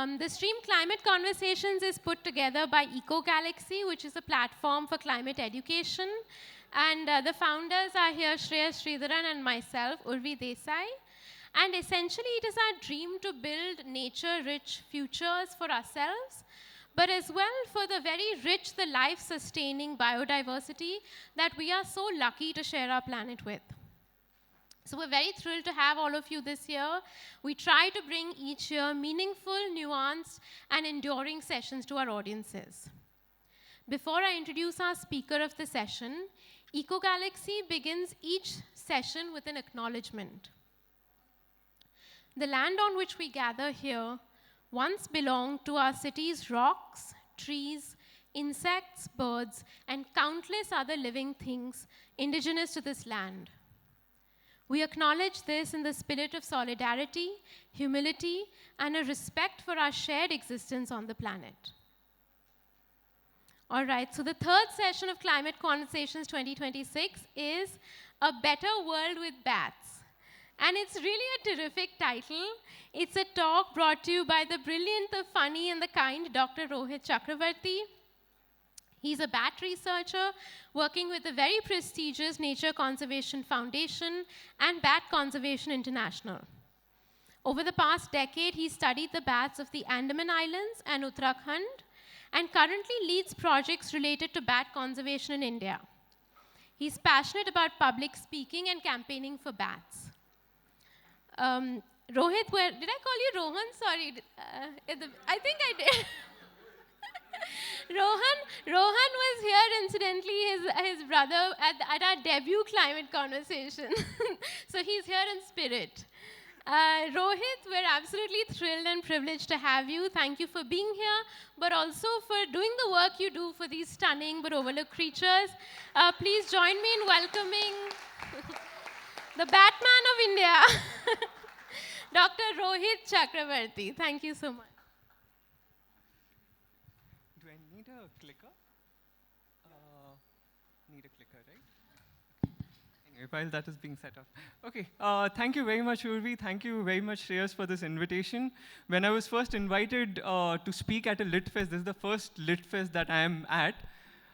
The Stream Climate Conversations is put together by EkoGalaxy, which is a platform for climate education. And the founders are here, Shreya Sridharan and myself, Urvi Desai. And essentially, it is our dream to build nature-rich futures for ourselves, but as well for the very rich, the life-sustaining biodiversity that we are so lucky to share our planet with. So we're very thrilled to have all of you this year. We try to bring each year meaningful, nuanced, and enduring sessions to our audiences. Before I introduce our speaker of the session, EkoGalaxy begins each session with an acknowledgement. The land on which we gather here once belonged to our city's rocks, trees, insects, birds, and countless other living things indigenous to this land. We acknowledge this in the spirit of solidarity, humility, and a respect for our shared existence on the planet. All right, so the third session of Climate Conversations 2026 is A Better World with Bats. And it's really a terrific title. It's a talk brought to you by the brilliant, the funny, and the kind Dr. Rohit Chakravarty. He's a bat researcher working with the very prestigious Nature Conservation Foundation and Bat Conservation International. Over the past decade, he studied the bats of the Andaman Islands and Uttarakhand, and currently leads projects related to bat conservation in India. He's passionate about public speaking and campaigning for bats. Rohit, did I call you Rohan? Sorry, I think I did. Rohan was here, incidentally, his brother at our debut climate conversation. So he's here in spirit. Rohit, we're absolutely thrilled and privileged to have you. Thank you for being here, but also for doing the work you do for these stunning but overlooked creatures. Please join me in welcoming the Batman of India, Dr. Rohit Chakravarty. Thank you so much. Do I need a clicker? Need a clicker, right? Anyway, while that is being set up. Okay, thank you very much, Urvi. Thank you very much, Shreyas, for this invitation. When I was first invited to speak at a Lit Fest, this is the first Lit Fest that I am at,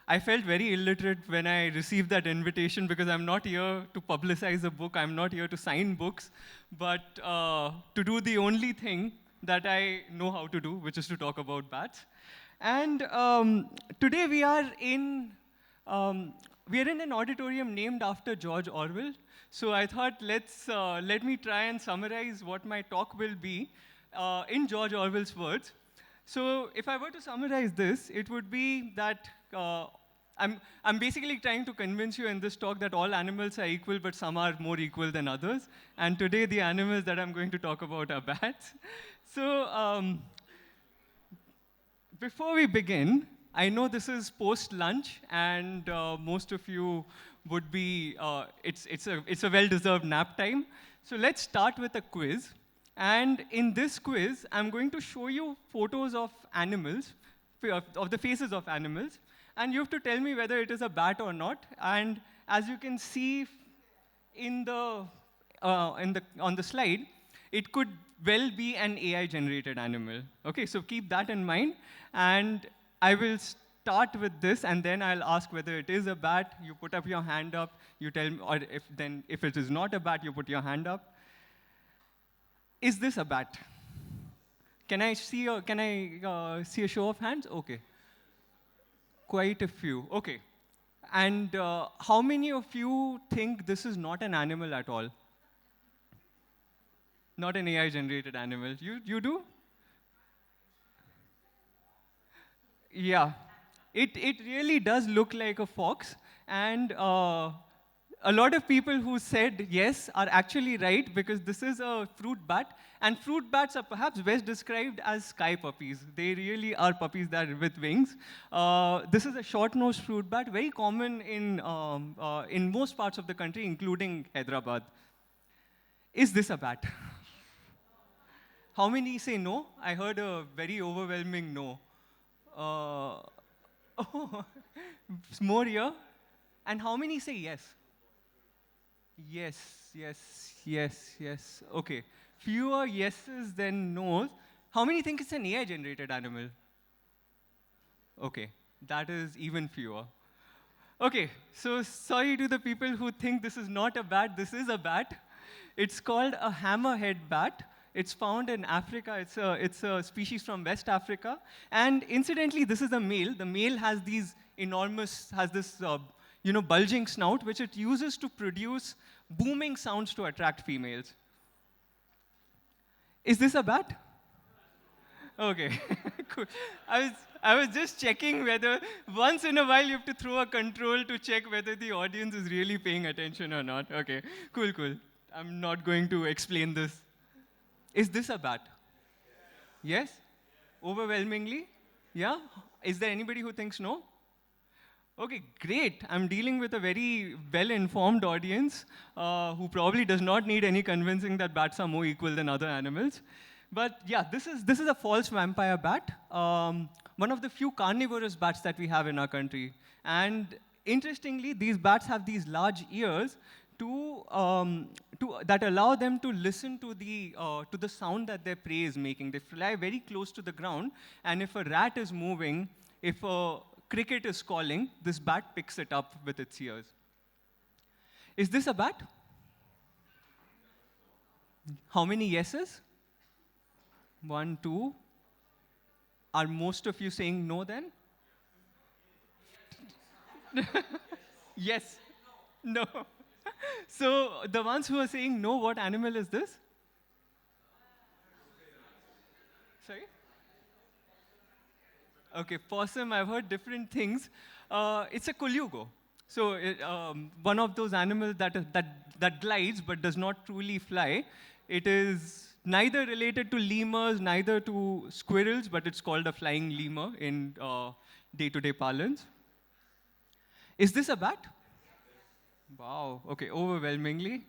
I felt very illiterate when I received that invitation because I'm not here to publicize a book, I'm not here to sign books, but to do the only thing that I know how to do, which is to talk about bats. And today we are in an auditorium named after George Orwell. So I thought let me try and summarize what my talk will be in George Orwell's words. So if I were to summarize this, it would be that I'm basically trying to convince you in this talk that all animals are equal, but some are more equal than others. And today, the animals that I'm going to talk about are bats. So before we begin, I know this is post-lunch, and most of you would be, it's a well-deserved nap time. So let's start with a quiz. And in this quiz, I'm going to show you photos of animals, of the faces of animals. And you have to tell me whether it is a bat or not. And as you can see on the slide, it could well be an AI-generated animal. Okay, so keep that in mind. And I will start with this, and then I'll ask whether it is a bat. You put up your hand up. You tell me, or if it is not a bat, you put your hand up. Is this a bat? Can I see a show of hands? Okay. Quite a few. Okay. And how many of you think this is not an animal at all? Not an AI-generated animal. You do? Yeah. It really does look like a fox. And a lot of people who said yes are actually right, because this is a fruit bat. And fruit bats are perhaps best described as sky puppies. They really are puppies that are with wings. This is a short-nosed fruit bat, very common in most parts of the country, including Hyderabad. Is this a bat? How many say no? I heard a very overwhelming no. Oh, more here. And how many say yes? Yes, yes, yes, yes. Okay. Fewer yeses than no's. How many think it's an AI-generated animal? Okay, that is even fewer. Okay, so sorry to the people who think this is not a bat, this is a bat. It's called a hammerhead bat. It's found in Africa. It's a species from West Africa. And incidentally, this is a male. The male has these enormous, has this bulging snout, which it uses to produce booming sounds to attract females. Is this a bat? Okay, cool. I was just checking whether once in a while you have to throw a control to check whether the audience is really paying attention or not. Okay, cool, cool. I'm not going to explain this. Is this a bat? Yes? Overwhelmingly? Yeah? Is there anybody who thinks no? Okay, great. I'm dealing with a very well-informed audience who probably does not need any convincing that bats are more equal than other animals. But yeah, this is a false vampire bat, one of the few carnivorous bats that we have in our country. And interestingly, these bats have these large ears that allow them to listen to the sound that their prey is making. They fly very close to the ground, and if a rat is moving, if a cricket is calling, this bat picks it up with its ears. Is this a bat? How many yeses? 1, 2. Are most of you saying no then? Yes. No. So the ones who are saying no, what animal is this? Sorry? Okay, possum, I've heard different things. It's a colugo. So one of those animals that glides but does not truly fly. It is neither related to lemurs, neither to squirrels, but it's called a flying lemur in day-to-day parlance. Is this a bat? Wow, okay, overwhelmingly.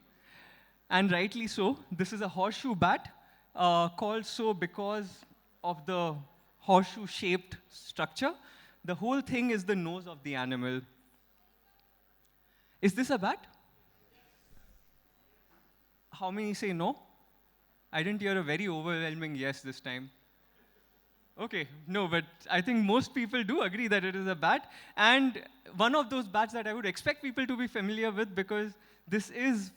And rightly so. This is a horseshoe bat, called so because of the horseshoe-shaped structure. The whole thing is the nose of the animal. Is this a bat? How many say no? I didn't hear a very overwhelming yes this time. Okay, no, but I think most people do agree that it is a bat. And one of those bats that I would expect people to be familiar with, because this is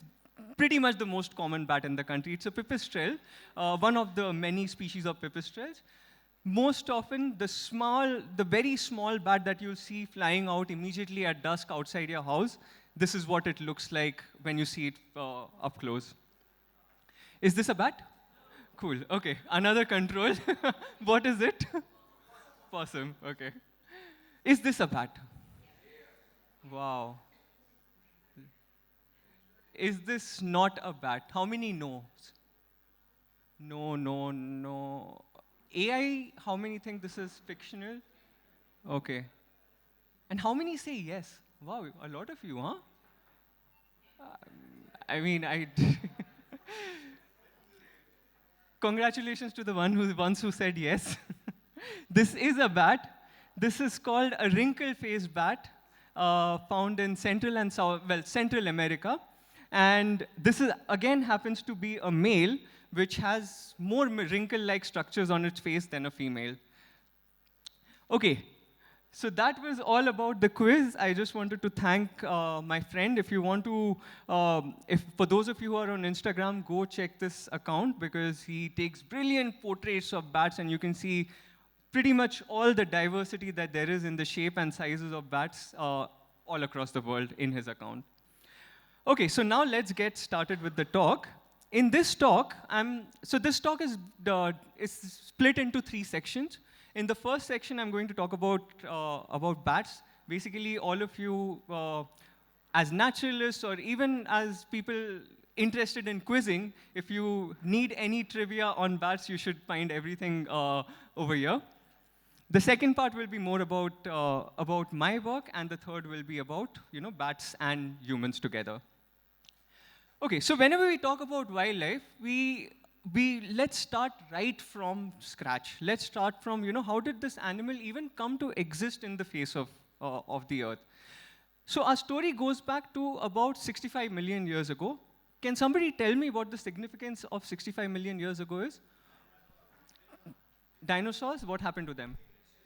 pretty much the most common bat in the country. It's a pipistrelle, one of the many species of pipistrelles. Most often, the very small bat that you'll see flying out immediately at dusk outside your house, this is what it looks like when you see it up close. Is this a bat? Cool, okay. Another control. What is it? Possum, okay. Is this a bat? Wow. Is this not a bat? How many no's? No, no, no. AI, how many think this is fictional? Okay. And how many say yes? Wow, a lot of you, huh? I mean, Congratulations to the ones who said yes. This is a bat. This is called a wrinkle-faced bat, found in Central and Central America. And this again happens to be a male, which has more wrinkle-like structures on its face than a female. Okay, so that was all about the quiz. I just wanted to thank my friend. If you want to, for those of you who are on Instagram, go check this account, because he takes brilliant portraits of bats, and you can see pretty much all the diversity that there is in the shape and sizes of bats all across the world in his account. Okay, so now let's get started with the talk. In this talk, this talk is split into 3 sections. In the first section, I'm going to talk about bats. Basically, all of you, as naturalists or even as people interested in quizzing, if you need any trivia on bats, you should find everything over here. The second part will be more about my work, and the third will be about bats and humans together. Okay, so whenever we talk about wildlife, let's start right from scratch. Let's start from, how did this animal even come to exist in the face of the earth? So our story goes back to about 65 million years ago. Can somebody tell me what the significance of 65 million years ago is? Dinosaurs, what happened to them?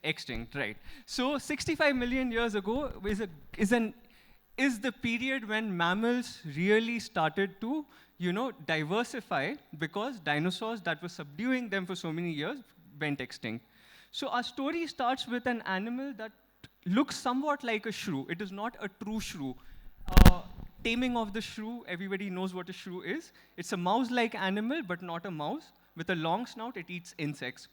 Extinct, right. So 65 million years ago is the period when mammals really started to, diversify, because dinosaurs that were subduing them for so many years went extinct. So our story starts with an animal that looks somewhat like a shrew. It is not a true shrew. Uh, Taming of the shrew, everybody knows what a shrew is. It's a mouse-like animal, but not a mouse. With a long snout, it eats insects.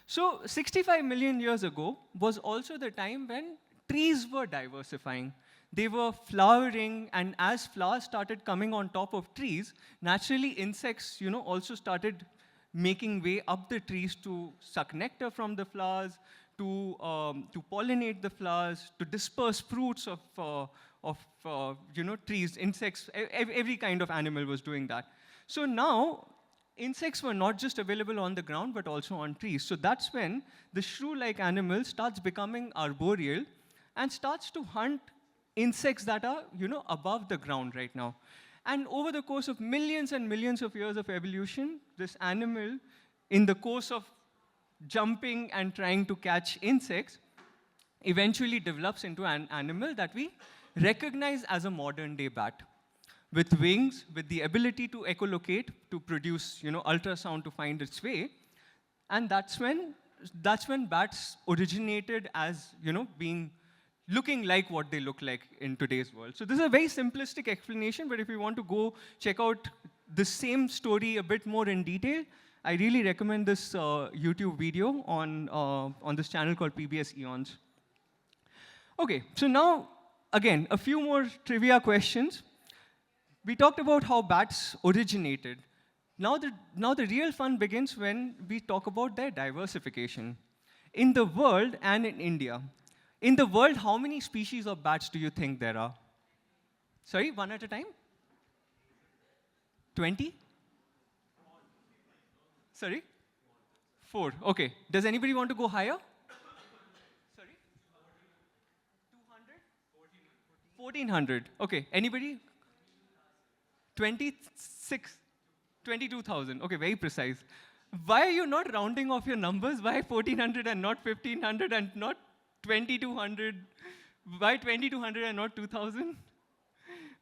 So 65 million years ago was also the time when trees were diversifying. They were flowering, and as flowers started coming on top of trees, naturally insects, also started making way up the trees to suck nectar from the flowers, to pollinate the flowers, to disperse fruits of trees, insects. Every kind of animal was doing that. So now, insects were not just available on the ground, but also on trees. So that's when the shrew-like animal starts becoming arboreal and starts to hunt insects that are, above the ground right now. And over the course of millions and millions of years of evolution, this animal, in the course of jumping and trying to catch insects, eventually develops into an animal that we recognize as a modern-day bat. With wings, with the ability to echolocate, to produce, ultrasound to find its way. And that's when bats originated as, looking like what they look like in today's world. So this is a very simplistic explanation, but if you want to go check out the same story a bit more in detail, I really recommend this YouTube video on this channel called PBS Eons. Okay, so now, again, a few more trivia questions. We talked about how bats originated. Now the real fun begins when we talk about their diversification. In the world and in India. In the world, how many species of bats do you think there are? Sorry, one at a time? 20? Sorry? 4, okay. Does anybody want to go higher? Sorry? 200? 1400, okay. Anybody? 26, 22,000. Okay, very precise. Why are you not rounding off your numbers? Why 1,400 and not 1,500 and not 2,200? Why 2,200 and not 2,000?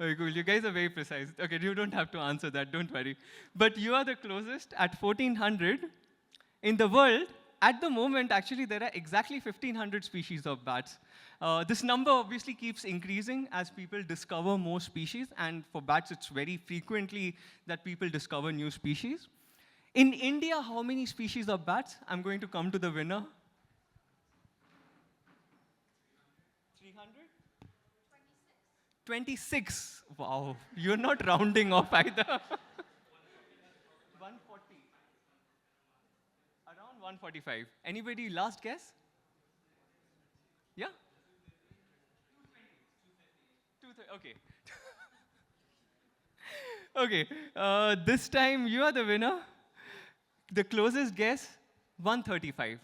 Okay, cool. You guys are very precise. Okay, you don't have to answer that. Don't worry. But you are the closest at 1,400. In the world, at the moment, actually, there are exactly 1,500 species of bats. This number obviously keeps increasing as people discover more species, and for bats, it's very frequently that people discover new species. In India, how many species of bats? I'm going to come to the winner. 300? 26. Wow, you're not rounding off either. 140. Around 145. Anybody last guess? Yeah? 230. Okay. Okay. This time you are the winner. The closest guess, 135.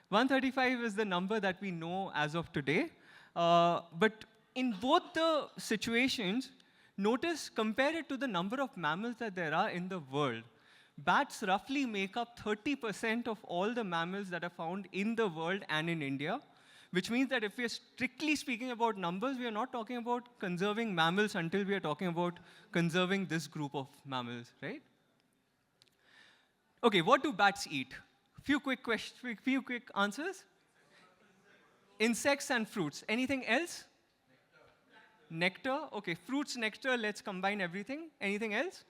135 is the number that we know as of today. But in both the situations, notice, compare it to the number of mammals that there are in the world. Bats roughly make up 30% of all the mammals that are found in the world and in India, which means that if we are strictly speaking about numbers, we are not talking about conserving mammals until we are talking about conserving this group of mammals, right? Okay, what do bats eat? Few quick answers. Insects and fruits. Anything else? Nectar. Okay, fruits, nectar, let's combine everything. Anything else?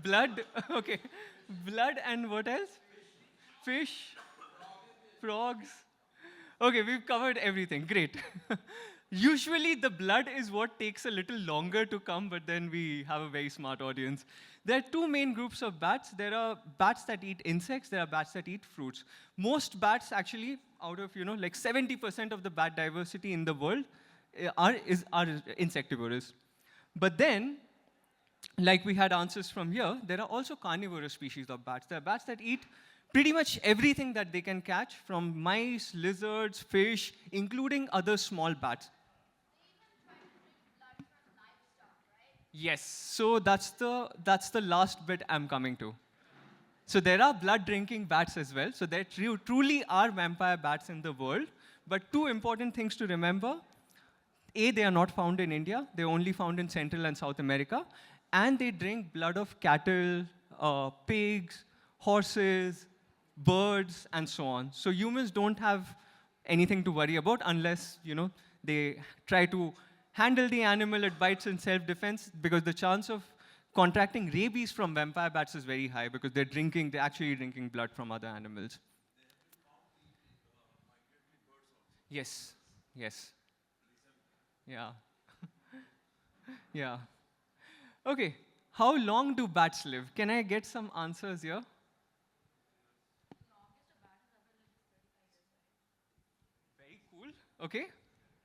Blood. Okay. Blood and what else? Fish. Frogs. Okay, we've covered everything. Great. Usually the blood is what takes a little longer to come, but then we have a very smart audience. There are two main groups of bats. There are bats that eat insects. There are bats that eat fruits. Most bats actually, out of like 70% of the bat diversity in the world are insectivorous. But then, like we had answers from here, there are also carnivorous species of bats. There are bats that eat pretty much everything that they can catch, from mice, lizards, fish, including other small bats. Yes, so that's the last bit I'm coming to. So there are blood-drinking bats as well. So there truly are vampire bats in the world. But two important things to remember. A, they are not found in India. They're only found in Central and South America. And they drink blood of cattle, pigs, horses, birds, and so on. So humans don't have anything to worry about unless they try to handle the animal, it bites in self-defense, because the chance of contracting rabies from vampire bats is very high because they're actually drinking blood from other animals. Yes, yes. Yeah. Yeah. Okay, how long do bats live? Can I get some answers here? Very cool. Okay,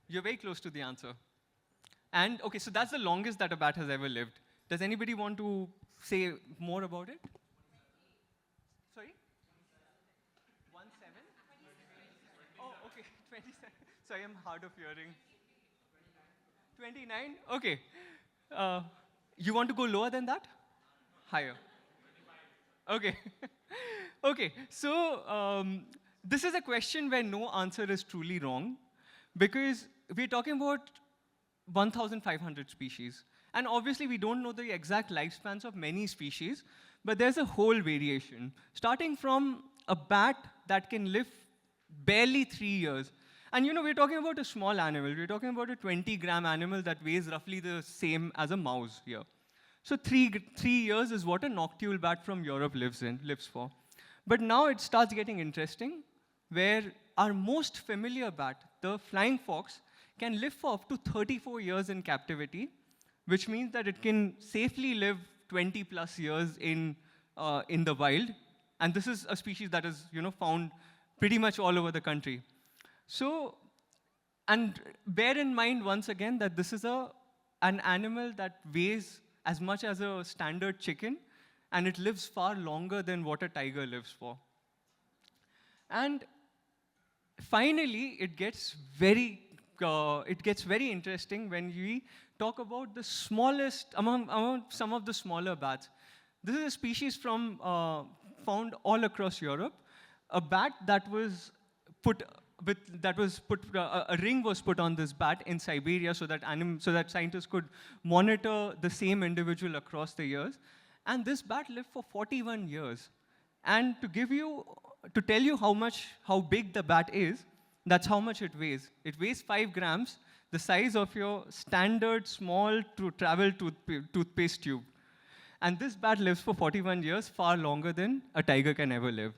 you're very close to the answer. And okay, so that's the longest that a bat has ever lived. Does anybody want to say more about it? Sorry? 17? Oh, okay, 27. Sorry, I'm hard of hearing. 29? Okay. You want to go lower than that? Higher. Okay. Okay, so this is a question where no answer is truly wrong, because we're talking about 1,500 species. And obviously, we don't know the exact lifespans of many species, but there's a whole variation. Starting from a bat that can live barely 3 years. And we're talking about a small animal. We're talking about a 20-gram animal that weighs roughly the same as a mouse here. So 3 years is what a noctule bat from Europe lives for. But now it starts getting interesting, where our most familiar bat, the flying fox, can live for up to 34 years in captivity, which means that it can safely live 20 plus years in the wild. And this is a species that is found pretty much all over the country. So, and bear in mind once again that this is an animal that weighs as much as a standard chicken, and it lives far longer than what a tiger lives for. And finally, it gets very interesting when we talk about the smallest, among some of the smaller bats. This is a species found all across Europe. A bat that was put, a ring was put on this bat in Siberia so that scientists could monitor the same individual across the years. And this bat lived for 41 years. And to tell you how big the bat is, that's how much it weighs. It weighs 5 grams, the size of your standard small travel toothpaste tube. And this bat lives for 41 years, far longer than a tiger can ever live.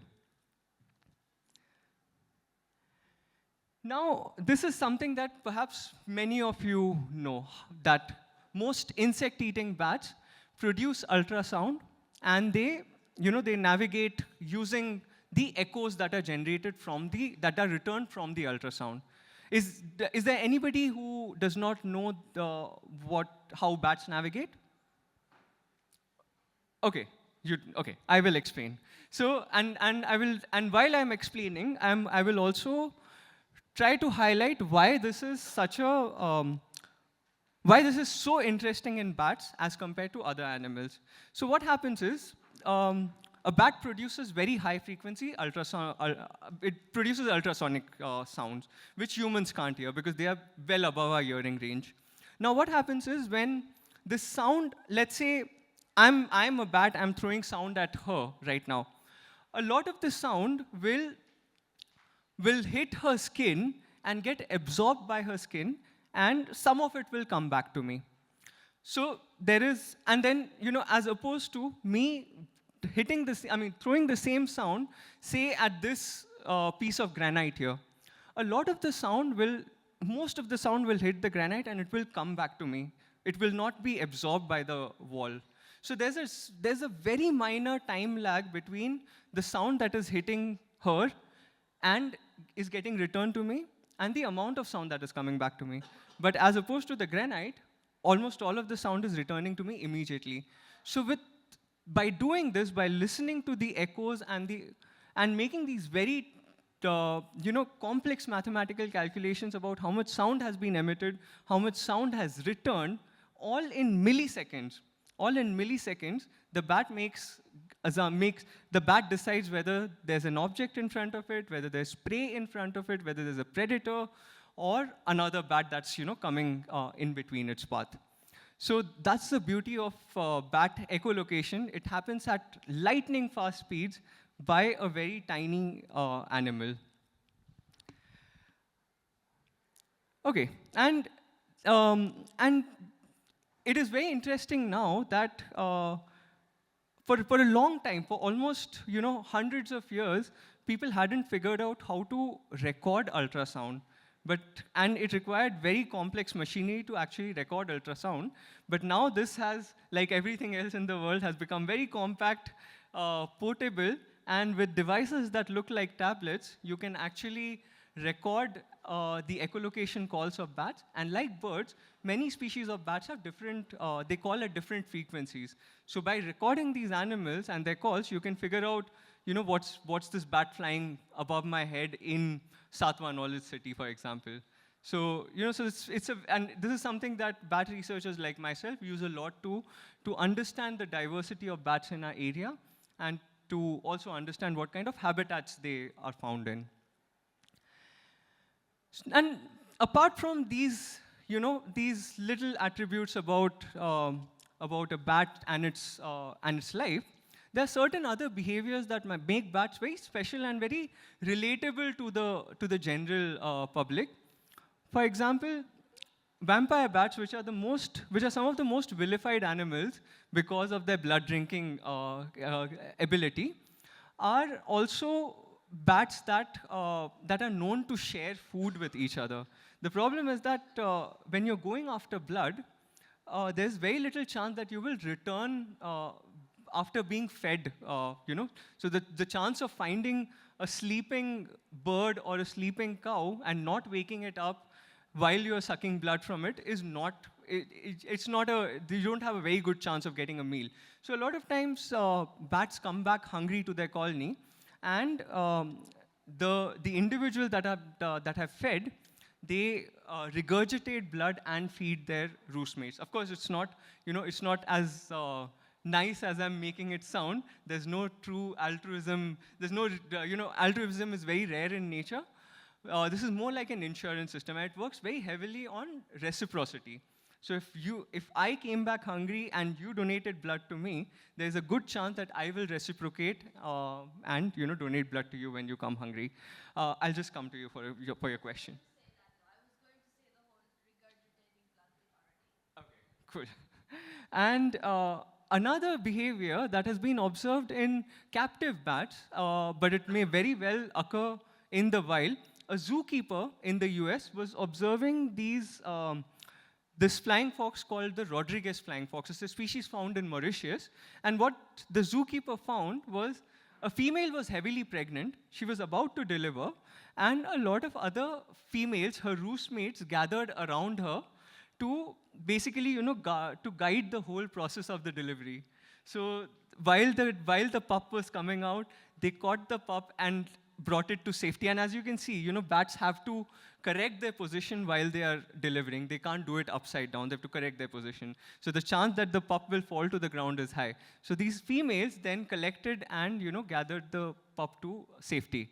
Now, this is something that perhaps many of you know, that most insect-eating bats produce ultrasound, and they navigate using the echoes that are generated that are returned from the ultrasound. Is there anybody who does not know how bats navigate? Okay, I will explain. So, and while I'm explaining, I will also try to highlight why this is so interesting in bats as compared to other animals. So what happens is, a bat produces very high frequency it produces ultrasonic sounds, which humans can't hear because they are well above our hearing range. Now what happens is, when this sound, let's say I'm a bat, I'm throwing sound at her right now. A lot of the sound will hit her skin and get absorbed by her skin, and some of it will come back to me. So and then, as opposed to me throwing the same sound, say at this piece of granite here, most of the sound will hit the granite and it will come back to me. It will not be absorbed by the wall. So there's a very minor time lag between the sound that is hitting her and is getting returned to me, and the amount of sound that is coming back to me. But as opposed to the granite, almost all of the sound is returning to me immediately. So by doing this, by listening to the echoes and making these very complex mathematical calculations about how much sound has been emitted, how much sound has returned, all in milliseconds, the bat makes makes the bat decides whether there's an object in front of it, whether there's prey in front of it, whether there's a predator, or another bat that's coming in between its path. So that's the beauty of bat echolocation. It happens at lightning fast speeds by a very tiny animal. Okay, and it is very interesting now that for a long time, for almost hundreds of years, people hadn't figured out how to record ultrasound. And it required very complex machinery to actually record ultrasound. But now this has, like everything else in the world, has become very compact, portable, and with devices that look like tablets, you can actually record the echolocation calls of bats. And like birds, many species of bats have different, they call at different frequencies. So by recording these animals and their calls, you can figure out, what's this bat flying above my head in Satwa knowledge city, for example. So, so and this is something that bat researchers like myself use a lot to understand the diversity of bats in our area and to also understand what kind of habitats they are found in. And apart from these, these little attributes about a bat and its life, there are certain other behaviors that make bats very special and very relatable to the general public. For example, vampire bats, which are some of the most vilified animals because of their blood drinking ability, are also bats that are known to share food with each other. The problem is that when you're going after blood, there's very little chance that you will return after being fed, So the chance of finding a sleeping bird or a sleeping cow and not waking it up while you're sucking blood from it is not, you don't have a very good chance of getting a meal. So a lot of times, bats come back hungry to their colony, and the individuals that have fed, they regurgitate blood and feed their roost mates. Of course, it's not as nice as I'm making it sound. There's no true altruism. There's no, altruism is very rare in nature. This is more like an insurance system, and it works very heavily on reciprocity. So if I came back hungry and you donated blood to me, there's a good chance that I will reciprocate and donate blood to you when you come hungry. I'll just come to you for your question. Okay, cool. And another behavior that has been observed in captive bats, but it may very well occur in the wild. A zookeeper in the US was observing this flying fox called the Rodriguez flying fox. It's a species found in Mauritius. And what the zookeeper found was a female was heavily pregnant. She was about to deliver. And a lot of other females, her roost mates, gathered around her to basically, to guide the whole process of the delivery. So while the pup was coming out, they caught the pup and brought it to safety. And as you can see, bats have to correct their position while they are delivering. They can't do it upside down. They have to correct their position. So the chance that the pup will fall to the ground is high. So these females then collected and gathered the pup to safety.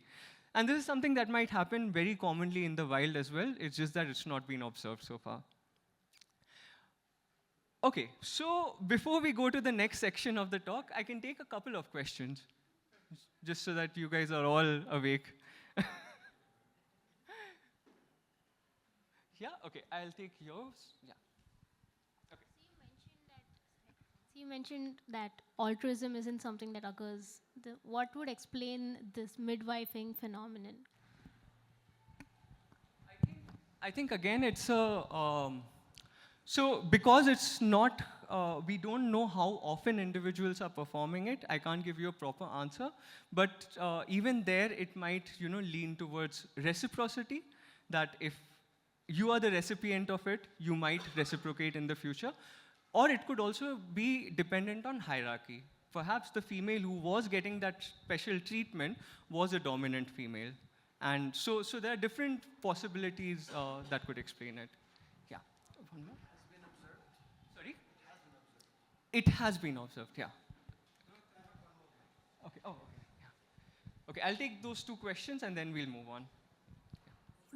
And this is something that might happen very commonly in the wild as well. It's just that it's not been observed so far. Okay, so before we go to the next section of the talk, I can take a couple of questions, just so that you guys are all awake. Yeah, okay, I'll take yours. Yeah. Okay. So you mentioned that altruism isn't something that occurs. What would explain this midwifing phenomenon? I think again, it's a, so because it's not, we don't know how often individuals are performing it, I can't give you a proper answer. But even there, it might lean towards reciprocity, that if you are the recipient of it, you might reciprocate in the future. Or it could also be dependent on hierarchy. Perhaps the female who was getting that special treatment was a dominant female. And so there are different possibilities that could explain it. Yeah. One more. Has been observed? Sorry? It has been observed, yeah. Okay. Oh, okay. Yeah. Okay, I'll take those two questions and then we'll move on.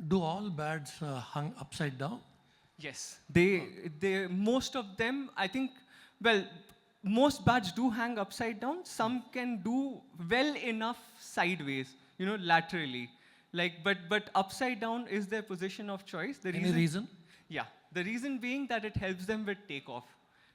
Do all bats hung upside down? Yes, most of them, I think, well, most bats do hang upside down. Some can do well enough sideways, laterally. But upside down is their position of choice. Any reason? Yeah, the reason being that it helps them with takeoff.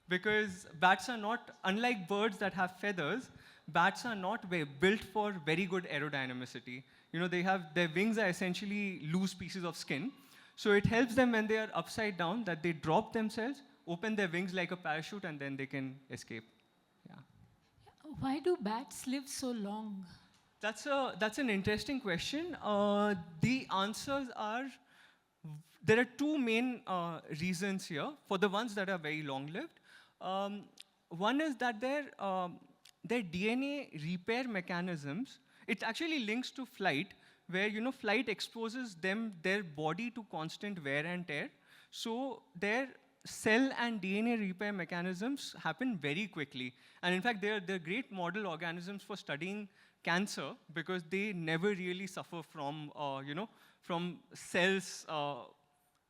Because bats are not, unlike birds that have feathers, bats are not built for very good aerodynamicity. Their wings are essentially loose pieces of skin. So it helps them when they are upside down that they drop themselves, open their wings like a parachute, and then they can escape. Yeah. Why do bats live so long? That's an interesting question. The answers are, there are two main reasons here for the ones that are very long-lived. One is that their DNA repair mechanisms, it actually links to flight, where flight exposes their body to constant wear and tear. So their cell and DNA repair mechanisms happen very quickly. And in fact, they're great model organisms for studying cancer because they never really suffer from from cells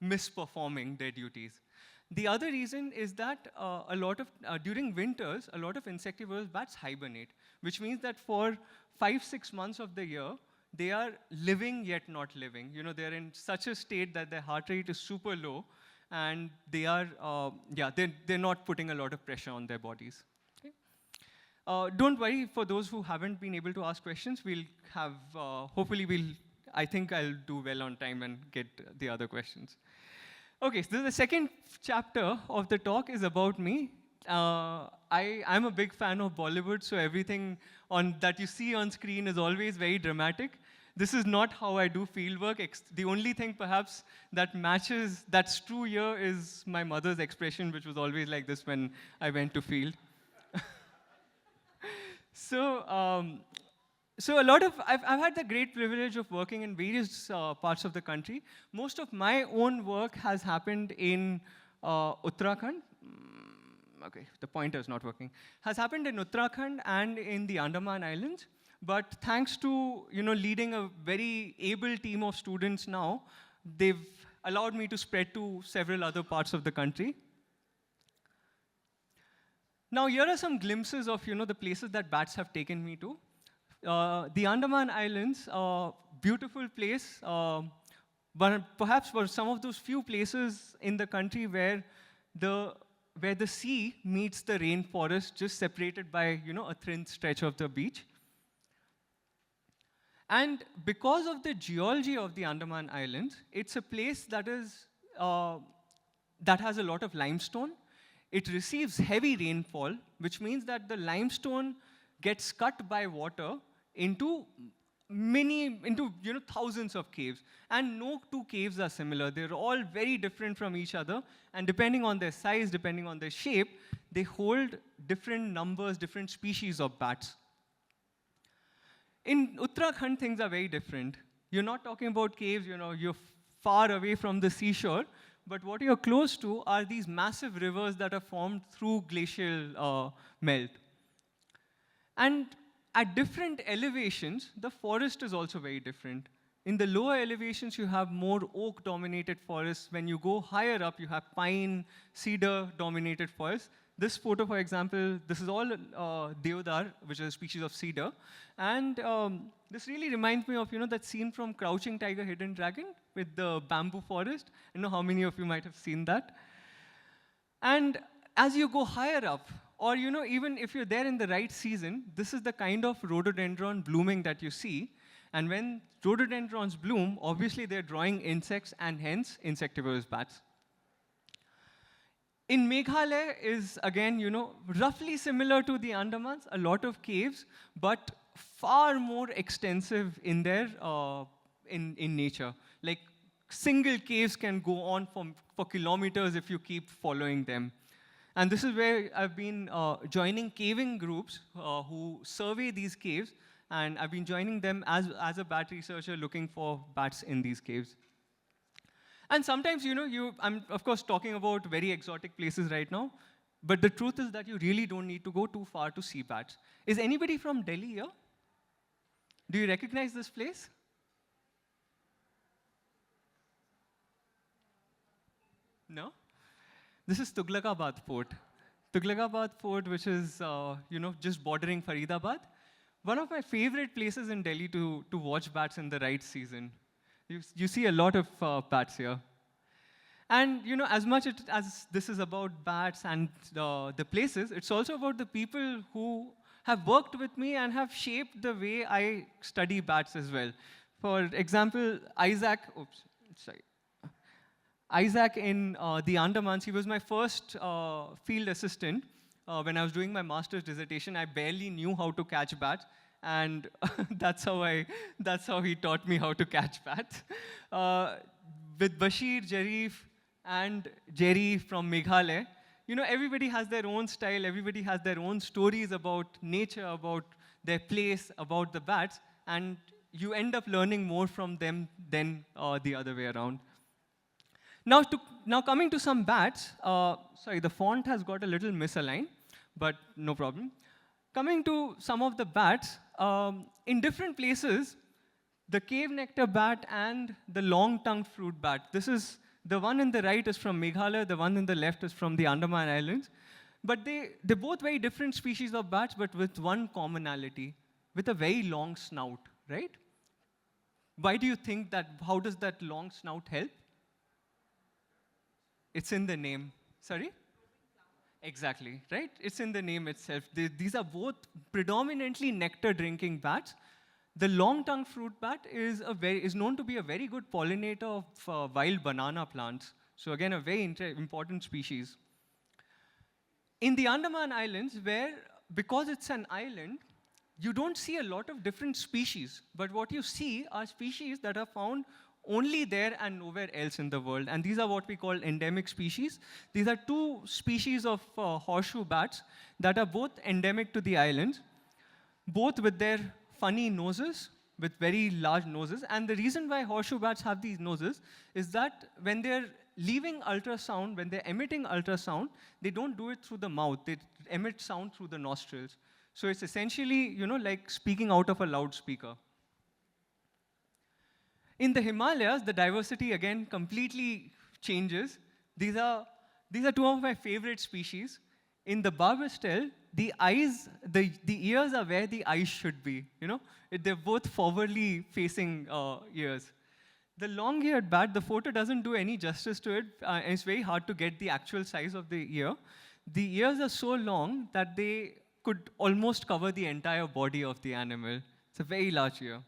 misperforming their duties. The other reason is that during winters, a lot of insectivorous bats hibernate, which means that for 5-6 months of the year, they are living yet not living. They're in such a state that their heart rate is super low, and they are, they're not putting a lot of pressure on their bodies. Okay? Don't worry, for those who haven't been able to ask questions, we'll have, I think I'll do well on time and get the other questions. Okay, so the second chapter of the talk is about me. I'm a big fan of Bollywood, so everything that you see on screen is always very dramatic. This is not how I do fieldwork. The only thing perhaps that matches, that's true here, is my mother's expression, which was always like this when I went to field. So I've had the great privilege of working in various parts of the country. Most of my own work has happened in Uttarakhand. Okay, the pointer is not working. Has happened in Uttarakhand and in the Andaman Islands. But thanks to leading a very able team of students now, they've allowed me to spread to several other parts of the country. Now here are some glimpses of the places that bats have taken me to. The Andaman Islands, beautiful place, but perhaps were some of those few places in the country where the sea meets the rainforest, just separated by a thin stretch of the beach. And because of the geology of the Andaman Islands, it's a place that has a lot of limestone. It receives heavy rainfall, which means that the limestone gets cut by water into thousands of caves. And no two caves are similar. They're all very different from each other. And depending on their size, depending on their shape, they hold different numbers, different species of bats. In Uttarakhand, things are very different. You're not talking about caves, you're far away from the seashore, but what you're close to are these massive rivers that are formed through glacial melt. And at different elevations, the forest is also very different. In the lower elevations, you have more oak-dominated forests. When you go higher up, you have pine, cedar-dominated forests. This photo, for example, this is all deodar, which is a species of cedar. And this really reminds me of that scene from Crouching Tiger, Hidden Dragon with the bamboo forest. I know how many of you might have seen that. And as you go higher up, or even if you're there in the right season, this is the kind of rhododendron blooming that you see. And when rhododendrons bloom, obviously they're drawing insects and hence insectivorous bats. In Meghalaya is, again, roughly similar to the Andamans, a lot of caves, but far more extensive in their, in nature. Like, single caves can go on for kilometers if you keep following them. And this is where I've been joining caving groups who survey these caves, and I've been joining them as a bat researcher looking for bats in these caves. And sometimes, I'm of course talking about very exotic places right now, But the truth is that you really don't need to go too far to see bats. Is anybody from Delhi here? Do you recognize this place? No? This is Tughlaqabad Fort. Tughlaqabad Fort, which is just bordering Faridabad. One of my favorite places in Delhi to watch bats in the right season. You see a lot of bats here. And as much as this is about bats and the places, it's also about the people who have worked with me and have shaped the way I study bats as well. For example, Isaac in the Andamans, he was my first field assistant when I was doing my master's dissertation. I barely knew how to catch bats, and that's how he taught me how to catch bats. With Bashir, Jarif, and Jerry from Meghalaya, everybody has their own style, everybody has their own stories about nature, about their place, about the bats, and you end up learning more from them than the other way around. Now coming to some bats, sorry, the font has got a little misaligned, but no problem. Coming to some of the bats, in different places, the cave nectar bat and the long-tongued fruit bat. This is, the one in the right is from Meghalaya, the one in the left is from the Andaman Islands. But they're both very different species of bats, but with one commonality, with a very long snout, right? Why do you think that, how does that long snout help? It's in the name. Sorry? Exactly, right? It's in the name itself. These are both predominantly nectar-drinking bats. The long-tongued fruit bat is known to be a very good pollinator of wild banana plants. So again, a very important species. In the Andaman Islands, because it's an island, you don't see a lot of different species. But what you see are species that are found only there and nowhere else in the world. And these are what we call endemic species. These are two species of horseshoe bats that are both endemic to the islands, both with their funny noses, with very large noses. And the reason why horseshoe bats have these noses is that when they're leaving ultrasound, when they're emitting ultrasound, they don't do it through the mouth. They emit sound through the nostrils. So it's essentially, like speaking out of a loudspeaker. In the Himalayas, the diversity, again, completely changes. These are two of my favorite species. In the barbastel, the ears are where the eyes should be. They're both forwardly facing ears. The long-eared bat, the photo doesn't do any justice to it, and it's very hard to get the actual size of the ear. The ears are so long that they could almost cover the entire body of the animal. It's a very large ear.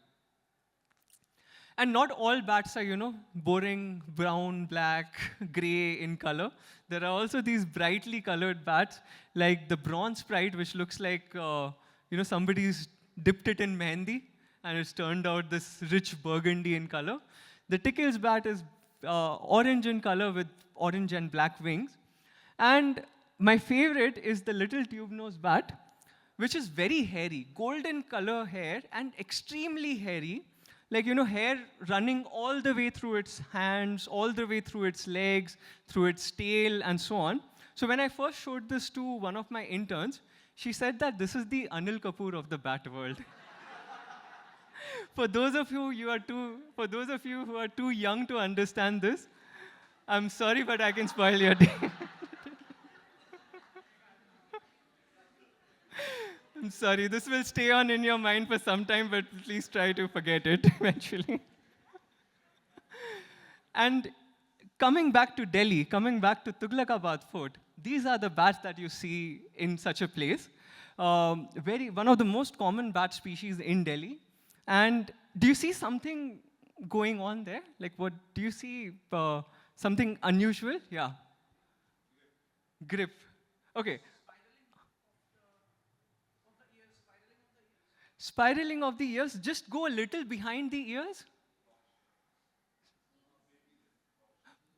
And not all bats are, boring, brown, black, gray in color. There are also these brightly colored bats, like the bronze sprite, which looks like, somebody's dipped it in mehendi, and it's turned out this rich burgundy in color. The Tickles bat is orange in color with orange and black wings. And my favorite is the little tube-nosed bat, which is very hairy, golden color hair and extremely hairy. Like, hair running all the way through its hands, all the way through its legs, through its tail, and so on. So when I first showed this to one of my interns, she said that this is the Anil Kapoor of the bat world. For those of you who are too young to understand this, I'm sorry, but I can spoil your day. I'm sorry, this will stay on in your mind for some time, but please try to forget it eventually. And coming back to Delhi, coming back to Tughlaqabad Fort, these are the bats that you see in such a place. One of the most common bat species in Delhi. And do you see something going on there? Like, what do you see? Something unusual? Yeah. Grip. Okay. Spiraling of the ears, just go a little behind the ears.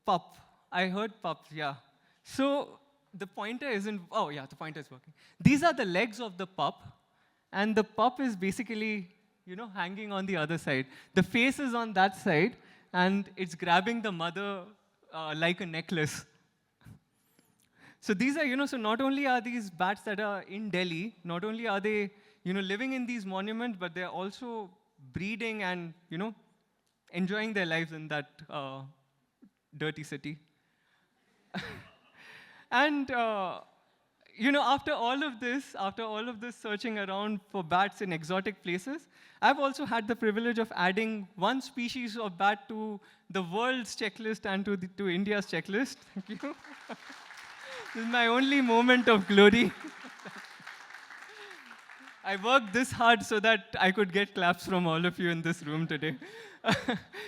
Pup. I heard pup, yeah. So the pointer isn't, oh yeah, the pointer is working. These are the legs of the pup, and the pup is basically, hanging on the other side. The face is on that side, and it's grabbing the mother like a necklace. So these are, so not only are these bats that are in Delhi, not only are they, living in these monuments, but they're also breeding and, enjoying their lives in that dirty city. And, after all of this searching around for bats in exotic places, I've also had the privilege of adding one species of bat to the world's checklist and to India's checklist. Thank you. This is my only moment of glory. I worked this hard so that I could get claps from all of you in this room today.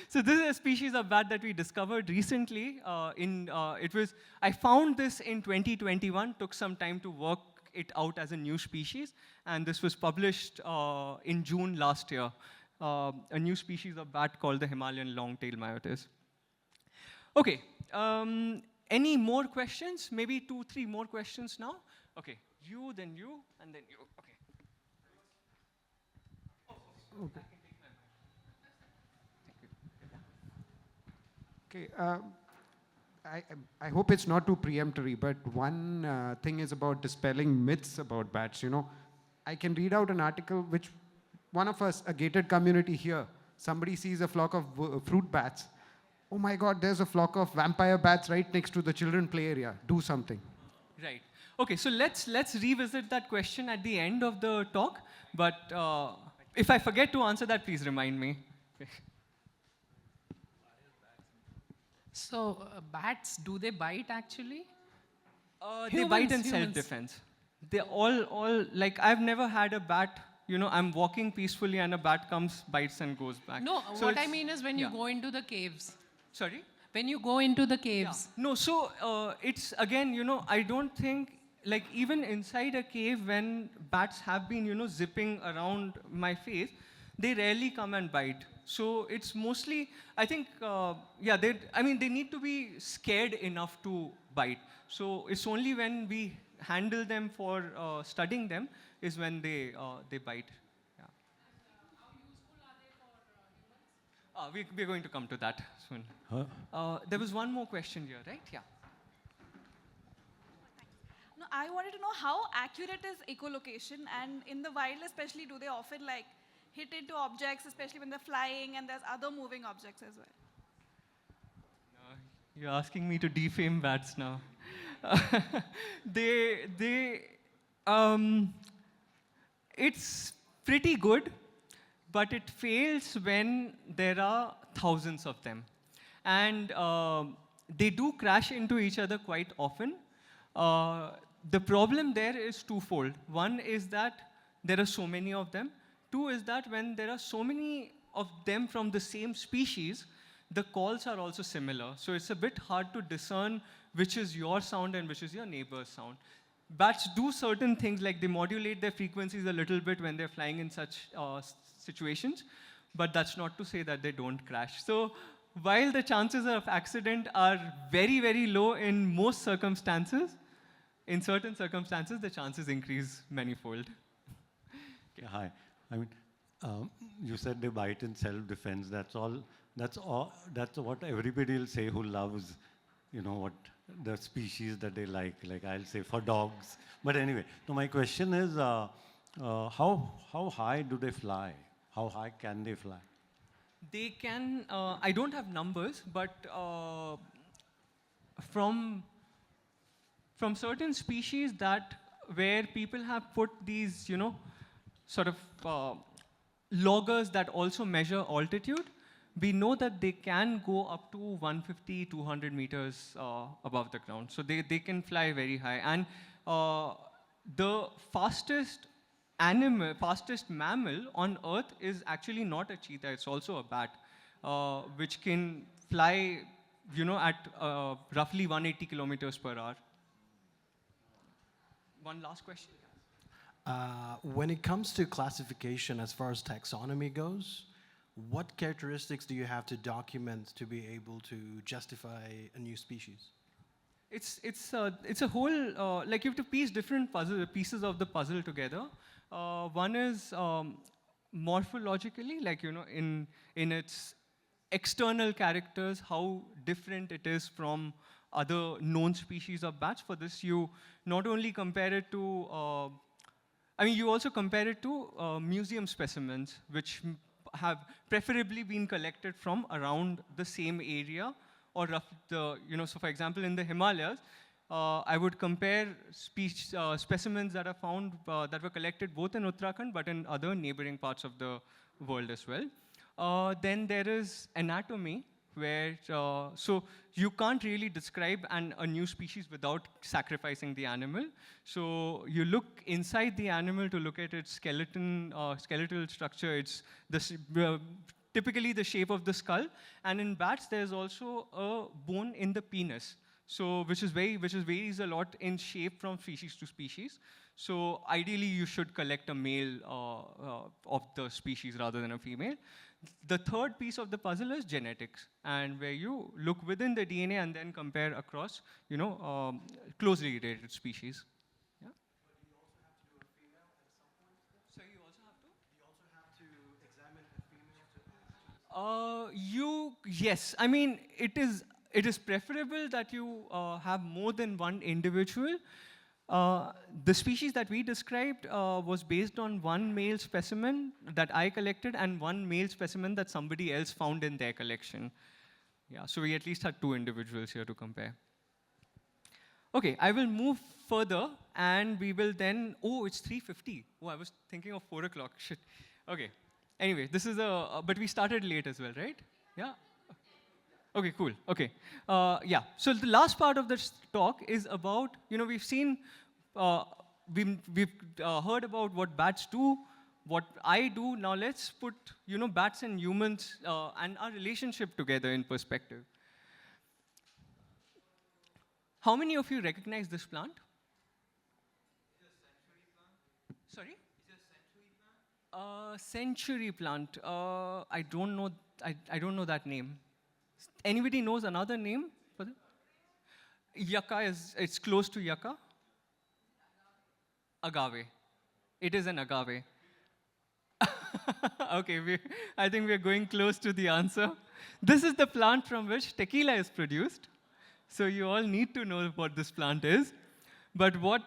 So this is a species of bat that we discovered recently. I found this in 2021, took some time to work it out as a new species, and this was published in June last year, a new species of bat called the Himalayan long-tailed myotis. Okay, any more questions? Maybe 2, 3 more questions now? Okay, you, and then you. Okay. Okay. Okay. I hope it's not too preemptory, but one thing is about dispelling myths about bats. I can read out an article which one of us, a gated community here, somebody sees a flock of fruit bats. Oh my God, there's a flock of vampire bats right next to the children play area. Do something. Right. Okay, so let's revisit that question at the end of the talk. But if I forget to answer that, please remind me. So bats, do they bite actually? They bite in self-defense. They're all like, I've never had a bat, I'm walking peacefully and a bat comes, bites and goes back. No, so what I mean is when you go into the caves. Sorry? When you go into the caves. Yeah. No, so it's again, I don't think, like even inside a cave when bats have been, zipping around my face, they rarely come and bite. So it's mostly, I think, they need to be scared enough to bite. So it's only when we handle them for studying them is when they bite. Yeah. How useful are they for humans? We're going to come to that soon. Huh? There was one more question here, right? Yeah. No, I wanted to know how accurate is echolocation, and in the wild especially, do they often hit into objects, especially when they're flying and there's other moving objects as well? You're asking me to defame bats now. It's pretty good, but it fails when there are thousands of them. And they do crash into each other quite often. The problem there is twofold. One is that there are so many of them. Two is that when there are so many of them from the same species, the calls are also similar. So it's a bit hard to discern which is your sound and which is your neighbor's sound. Bats do certain things, like they modulate their frequencies a little bit when they're flying in such situations, but that's not to say that they don't crash. So while the chances of accident are very, very low in most circumstances, in certain circumstances, the chances increase manifold. Okay, hi. I mean, you said they bite in self-defense. That's what everybody will say who loves, what the species that they like. Like I'll say for dogs. But anyway, so my question is, how high do they fly? How high can they fly? They can. I don't have numbers, but from certain species where people have put these, sort of loggers that also measure altitude, we know that they can go up to 150, 200 meters above the ground. So they can fly very high. And the fastest mammal on Earth is actually not a cheetah, it's also a bat, which can fly, at roughly 180 kilometers per hour. One last question. When it comes to classification as far as taxonomy goes, what characteristics do you have to document to be able to justify a new species? It's a whole, like you have to piece different pieces of the puzzle together. One is morphologically, like, in its external characters, how different it is from other known species of bats. For this, you not only compare it to, you also compare it to museum specimens, which have preferably been collected from around the same area, or so for example, in the Himalayas, I would compare specimens that are found, that were collected both in Uttarakhand, but in other neighboring parts of the world as well. Then there is anatomy, where, so you can't really describe a new species without sacrificing the animal. So you look inside the animal to look at its skeletal structure. It's typically the shape of the skull. And in bats, there's also a bone in the penis, so which varies a lot in shape from species to species. So ideally, you should collect a male of the species rather than a female. The third piece of the puzzle is genetics, and where you look within the DNA and then compare across, closely related species. Yeah. But you also have to do a female at some point? So you also have to? You also have to examine a female to Yes, I mean, it is preferable that you have more than one individual. The species that we described was based on one male specimen that I collected and one male specimen that somebody else found in their collection. Yeah, so we at least had 2 individuals here to compare. Okay, I will move further, and we will then, it's 3:50. Oh, I was thinking of 4 o'clock, shit. Okay, anyway, this is but we started late as well, right? Yeah? Okay, cool, okay. Yeah, so the last part of this talk is about, we've seen, we've heard about what bats do, what I do. Now let's put, bats and humans and our relationship together in perspective. How many of you recognize this plant? Is it a century plant? Sorry? Is it a century plant? Century plant. I don't know. I don't know that name. Anybody knows another name for it? Yucca it's close to yucca. Agave. It is an agave. Okay, I think we're going close to the answer. This is the plant from which tequila is produced. So you all need to know what this plant is. But what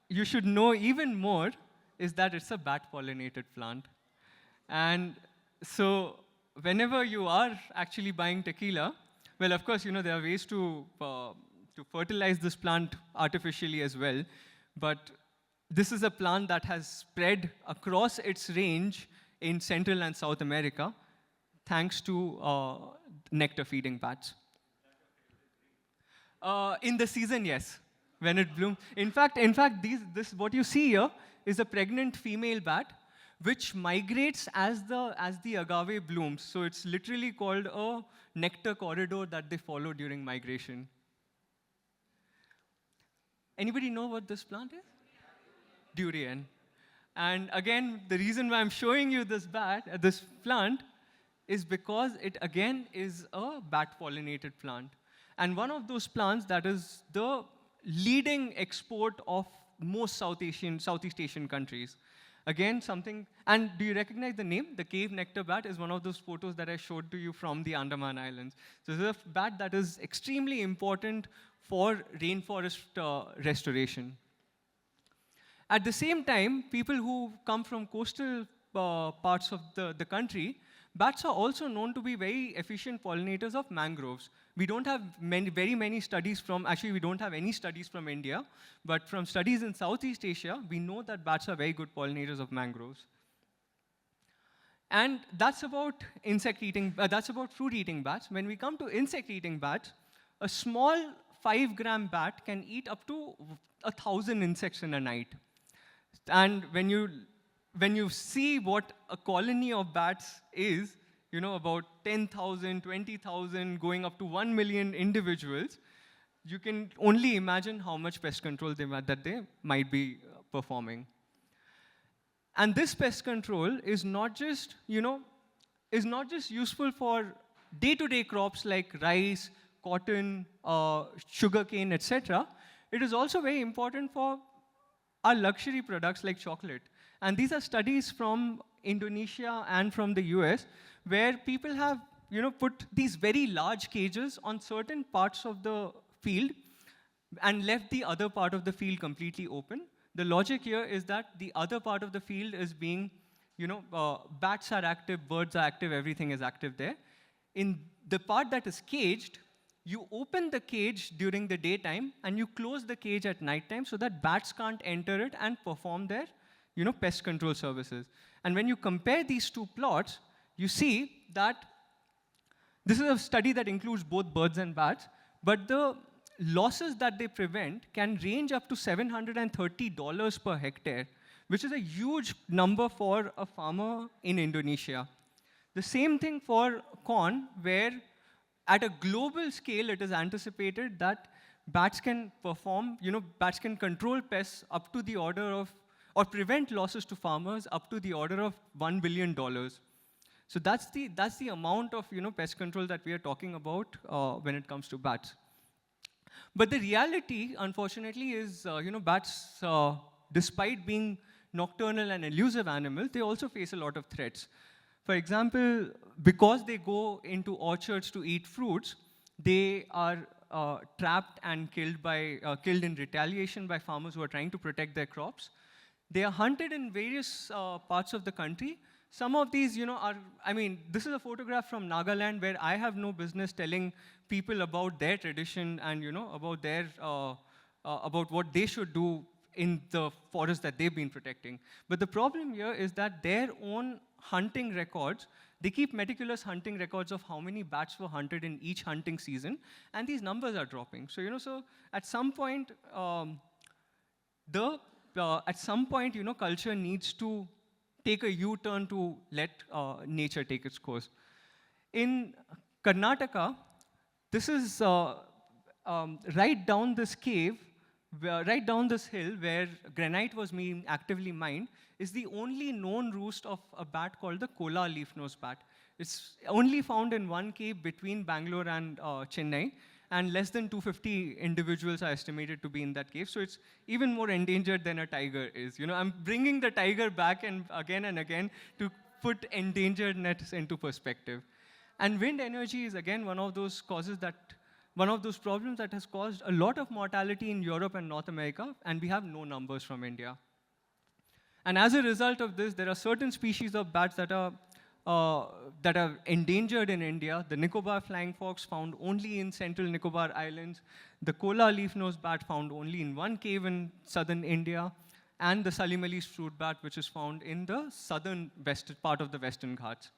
you should know even more is that it's a bat-pollinated plant. And so whenever you are actually buying tequila, well, of course, there are ways to fertilize this plant artificially as well. But this is a plant that has spread across its range in Central and South America, thanks to nectar-feeding bats. In the season, yes, when it blooms. In fact, this what you see here is a pregnant female bat, which migrates as the agave blooms. So it's literally called a nectar corridor that they follow during migration. Anybody know what this plant is? Durian. And again, the reason why I'm showing you this plant is because it again is a bat-pollinated plant. And one of those plants that is the leading export of most Southeast Asian countries. Again, and do you recognize the name? The cave nectar bat is one of those photos that I showed to you from the Andaman Islands. So this is a bat that is extremely important for rainforest restoration. At the same time, people who come from coastal parts of the country, bats are also known to be very efficient pollinators of mangroves. We don't have very many studies actually we don't have any studies from India, but from studies in Southeast Asia, we know that bats are very good pollinators of mangroves. And that's about that's about fruit-eating bats. When we come to insect-eating bats, a small 5-gram bat can eat up to 1,000 insects in a night. And when you see what a colony of bats is, about 10,000, 20,000, going up to 1 million individuals, you can only imagine how much pest control they might be performing. And this pest control is not just, useful for day-to-day crops like rice, cotton, sugarcane, etc. It is also very important for our luxury products like chocolate. And these are studies from Indonesia and from the US, where people have put these very large cages on certain parts of the field and left the other part of the field completely open. The logic here is that the other part of the field is being, bats are active, birds are active, everything is active there. In the part that is caged, you open the cage during the daytime and you close the cage at nighttime so that bats can't enter it and perform their, pest control services. And when you compare these two plots, you see that this is a study that includes both birds and bats, but the losses that they prevent can range up to $730 per hectare, which is a huge number for a farmer in Indonesia. The same thing for corn, where at a global scale, it is anticipated that bats can perform, bats can control pests up to the order of, or prevent losses to farmers up to the order of $1 billion. So that's the amount of, pest control that we are talking about when it comes to bats. But the reality, unfortunately, is, bats, despite being nocturnal and elusive animals, they also face a lot of threats. For example, because they go into orchards to eat fruits, they are trapped and killed in retaliation by farmers who are trying to protect their crops. They are hunted in various parts of the country. Some of these, this is a photograph from Nagaland where I have no business telling people about their tradition and, about what they should do in the forest that they've been protecting. But the problem here is that their own hunting records, they keep meticulous hunting records of how many bats were hunted in each hunting season, and these numbers are dropping. So, so at some point, culture needs to take a U-turn to let nature take its course. In Karnataka, this is right down this cave, right down this hill where granite was being actively mined, is the only known roost of a bat called the Kola leaf-nosed bat. It's only found in one cave between Bangalore and Chennai, and less than 250 individuals are estimated to be in that cave. So it's even more endangered than a tiger is. I'm bringing the tiger back and again to put endangeredness into perspective. And wind energy is again one of those problems that has caused a lot of mortality in Europe and North America, and we have no numbers from India. And as a result of this, there are certain species of bats that are endangered in India. The Nicobar flying fox, found only in central Nicobar Islands. The Kola leaf-nosed bat, found only in one cave in southern India. And the Salimali's fruit bat, which is found in the southern part of the Western Ghats.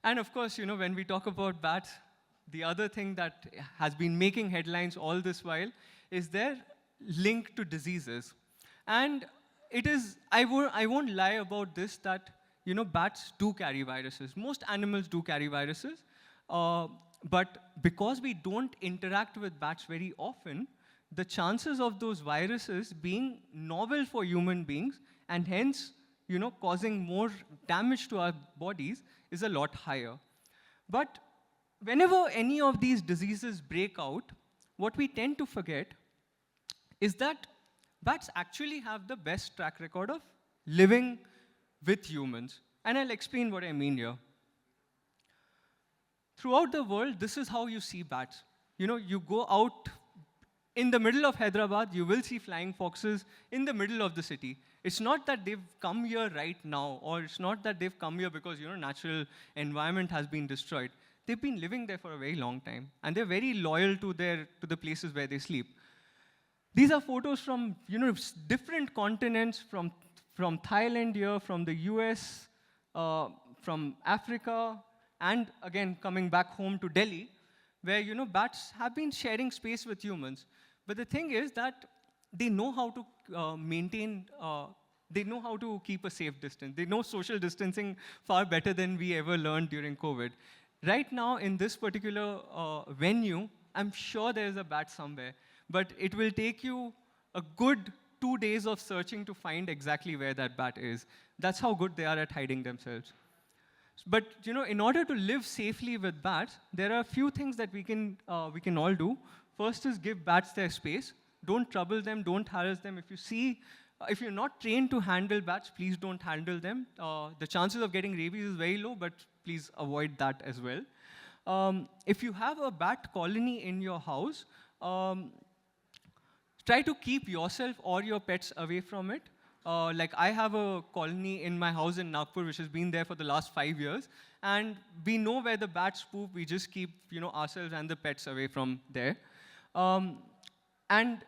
And of course, when we talk about bats, the other thing that has been making headlines all this while is their link to diseases. And it is, I won't lie about this, that bats do carry viruses. Most animals do carry viruses. But because we don't interact with bats very often, the chances of those viruses being novel for human beings and hence causing more damage to our bodies is a lot higher. But whenever any of these diseases break out, what we tend to forget is that bats actually have the best track record of living with humans. And I'll explain what I mean here. Throughout the world, this is how you see bats. You go out in the middle of Hyderabad, you will see flying foxes in the middle of the city. It's not that they've come here right now, or it's not that they've come here because natural environment has been destroyed. They've been living there for a very long time, and they're very loyal to the places where they sleep. These are photos from different continents, from Thailand here, from the US, from Africa, and again coming back home to Delhi, where bats have been sharing space with humans. But the thing is that they know how to they know how to keep a safe distance. They know social distancing far better than we ever learned during COVID. Right now, in this particular venue, I'm sure there's a bat somewhere, but it will take you a good 2 days of searching to find exactly where that bat is. That's how good they are at hiding themselves. But in order to live safely with bats, there are a few things that we can all do. First is give bats their space. Don't trouble them, don't harass them. If you're not trained to handle bats, please don't handle them. The chances of getting rabies is very low, but please avoid that as well. If you have a bat colony in your house, try to keep yourself or your pets away from it. Like I have a colony in my house in Nagpur, which has been there for the last 5 years, and we know where the bats poop. We just keep, ourselves and the pets away from there. And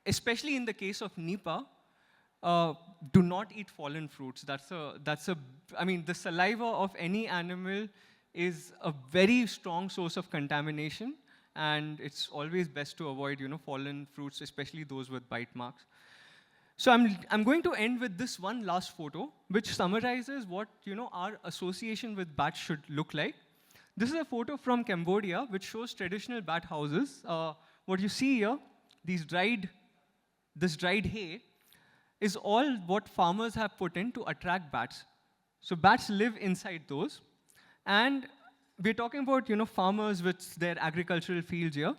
especially in the case of Nipah, do not eat fallen fruits. I mean, the saliva of any animal is a very strong source of contamination, and it's always best to avoid, fallen fruits, especially those with bite marks. So I'm going to end with this one last photo, which summarizes what, our association with bats should look like. This is a photo from Cambodia, which shows traditional bat houses. What you see here, this dried hay, is all what farmers have put in to attract bats. So bats live inside those. And we're talking about, farmers with their agricultural fields here.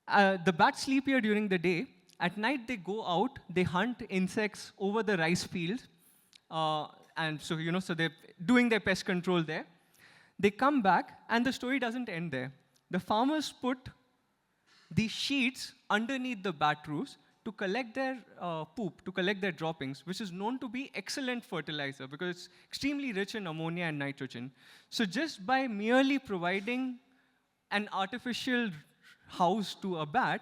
The bats sleep here during the day. At night, they go out, they hunt insects over the rice fields. And so, so they're doing their pest control there. They come back, and the story doesn't end there. The farmers put these sheets underneath the bat roofs to collect their poop, to collect their droppings, which is known to be excellent fertilizer because it's extremely rich in ammonia and nitrogen. So just by merely providing an artificial house to a bat,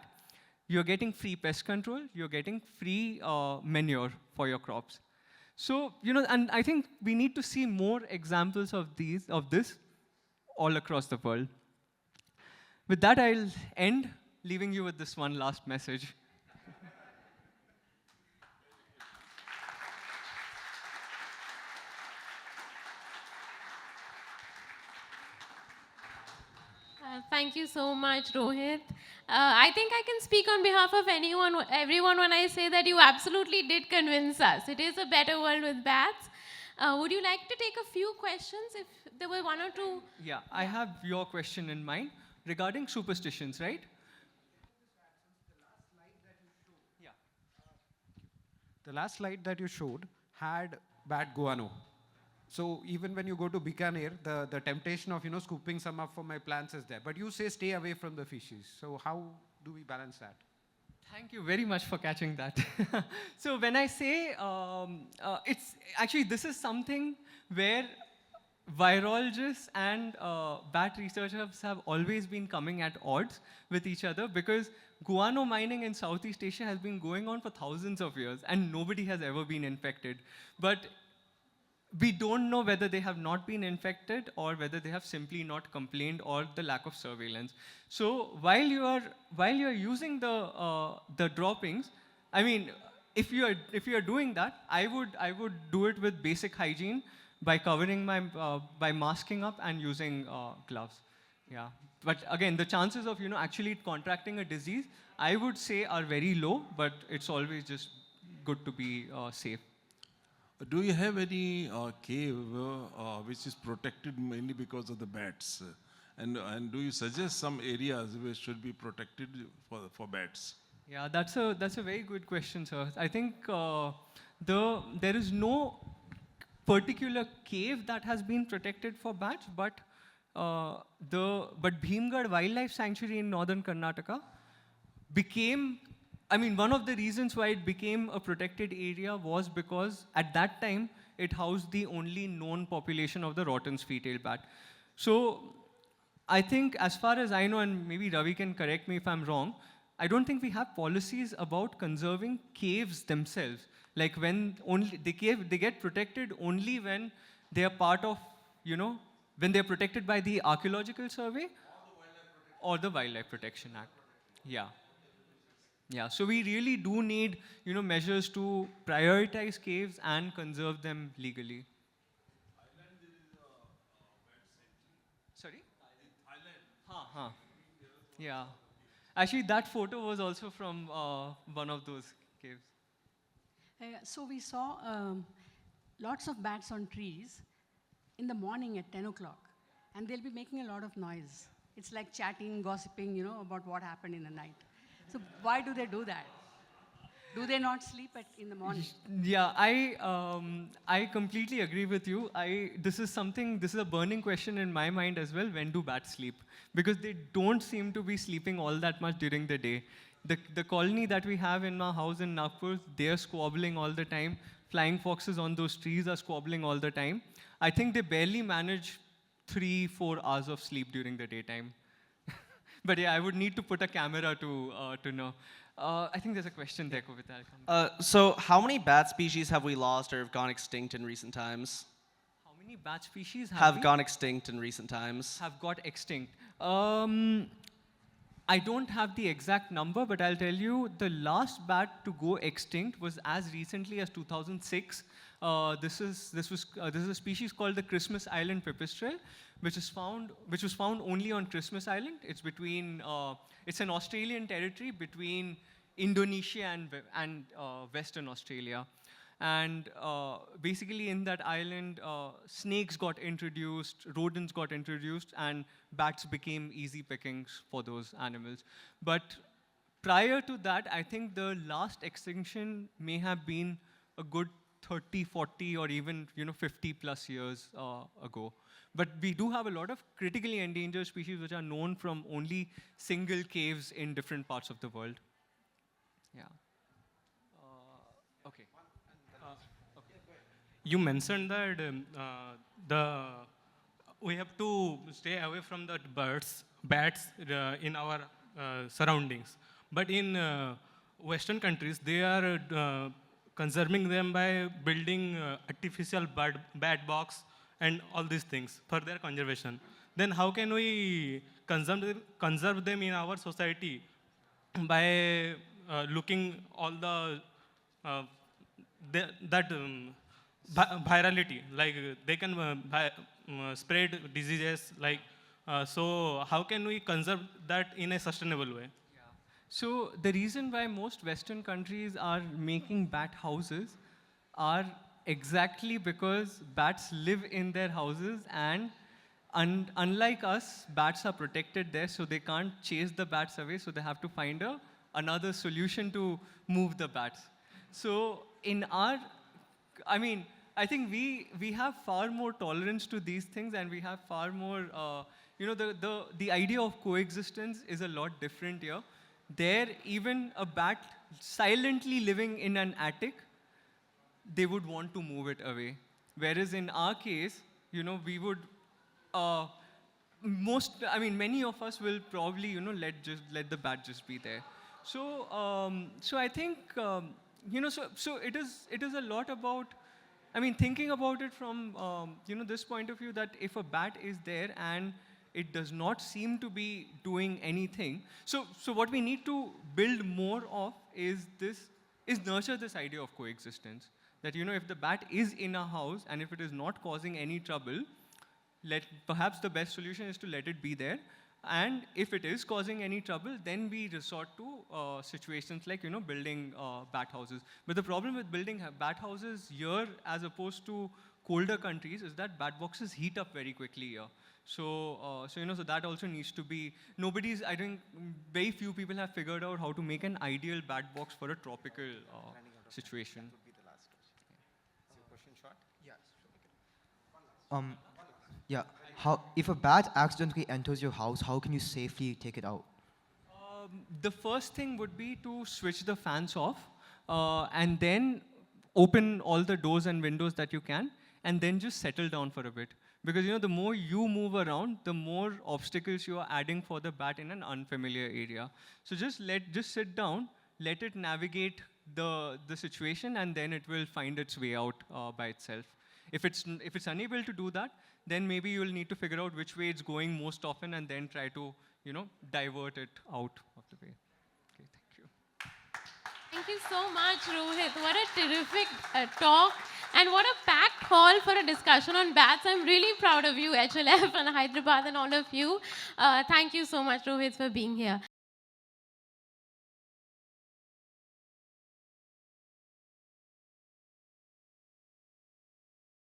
you're getting free pest control, you're getting free manure for your crops. So, and I think we need to see more examples of this all across the world. With that, I'll end, leaving you with this one last message. Thank you so much, Rohit. I think I can speak on behalf of everyone when I say that you absolutely did convince us. It is a better world with bats. Would you like to take a few questions if there were one or two? Yeah, I have your question in mind regarding superstitions, right? The last slide that you showed had bat guano. So even when you go to Bikaner, the temptation of scooping some up for my plants is there. But you say stay away from the fishes. So how do we balance that? Thank you very much for catching that. So when I say, it's actually this is something where virologists and bat researchers have always been coming at odds with each other because guano mining in Southeast Asia has been going on for thousands of years and nobody has ever been infected. But we don't know whether they have not been infected or whether they have simply not complained or the lack of surveillance. So while you are using the droppings, I mean, if you are doing that, I would do it with basic hygiene by covering by masking up and using gloves. Yeah. But again, the chances of actually contracting a disease, I would say, are very low. But it's always just good to be safe. Do you have any cave which is protected mainly because of the bats? And do you suggest some areas which should be protected for bats? Yeah, that's a very good question, sir. I think there is no particular cave that has been protected for bats, but Bhimgad Wildlife Sanctuary in northern Karnataka became, I mean, one of the reasons why it became a protected area was because at that time it housed the only known population of the Rotten's feet-tailed bat. So I think, as far as I know, and maybe Ravi can correct me if I'm wrong, I don't think we have policies about conserving caves themselves. Like when only they get protected only when they are part of, when they're protected by the Archaeological Survey or the Wildlife Protection Act. Yeah. Yeah, so we really do need, measures to prioritize caves and conserve them legally. Sorry? Thailand. Yeah. Actually, that photo was also from one of those caves. So we saw lots of bats on trees in the morning at 10 o'clock, and they'll be making a lot of noise. It's like chatting, gossiping, about what happened in the night. So why do they do that? Do they not sleep in the morning? Yeah, I completely agree with you. This is a burning question in my mind as well. When do bats sleep? Because they don't seem to be sleeping all that much during the day. The colony that we have in our house in Nagpur, they're squabbling all the time. Flying foxes on those trees are squabbling all the time. I think they barely manage 3-4 hours of sleep during the daytime. But yeah, I would need to put a camera to know. I think there's a question there, Kavita. So how many bat species have we lost or have gone extinct in recent times? How many bat species Have gone extinct in recent times? have got extinct? I don't have the exact number, but I'll tell you the last bat to go extinct was as recently as 2006. This is a species called the Christmas Island pipistrelle, which was found only on Christmas Island. It's an Australian territory between Indonesia and Western Australia. And basically in that island, snakes got introduced, rodents got introduced, and bats became easy pickings for those animals. But prior to that, I think the last extinction may have been a good 30, 40, or even 50 plus years ago. But we do have a lot of critically endangered species which are known from only single caves in different parts of the world. Yeah. Okay. You mentioned that we have to stay away from the bats in our surroundings. But in Western countries, they are conserving them by building artificial bat box and all these things for their conservation. Then how can we conserve them in our society by looking all the virality, like they can spread diseases, like so how can we conserve that in a sustainable way? So the reason why most Western countries are making bat houses are exactly because bats live in their houses, and unlike us, bats are protected there, so they can't chase the bats away, so they have to find another solution to move the bats. So I think we have far more tolerance to these things, and we have far more, the idea of coexistence is a lot different here. There, even a bat silently living in an attic, they would want to move it away. Whereas in our case, we would, many of us will probably, let the bat just be there. So I think, so it is a lot about, thinking about it from, this point of view, that if a bat is there and it does not seem to be doing anything. So what we need to build more of is nurture this idea of coexistence. That if the bat is in a house and if it is not causing any trouble, perhaps the best solution is to let it be there. And if it is causing any trouble, then we resort to situations like building bat houses. But the problem with building bat houses here, as opposed to colder countries, is that bat boxes heat up very quickly here. So that also needs to be, I think very few people have figured out how to make an ideal bat box for a tropical situation. If a bat accidentally enters your house, how can you safely take it out? The first thing would be to switch the fans off, and then open all the doors and windows that you can, and then just settle down for a bit. Because the more you move around, the more obstacles you are adding for the bat in an unfamiliar area. So just sit down, let it navigate the situation, and then it will find its way out by itself. If it's unable to do that, then maybe you'll need to figure out which way it's going most often, and then try to divert it out of the way. Okay, thank you. Thank you so much, Rohit. What a terrific talk. And what a packed hall for a discussion on bats. I'm really proud of you, HLF and Hyderabad and all of you. Thank you so much, Rohit, for being here.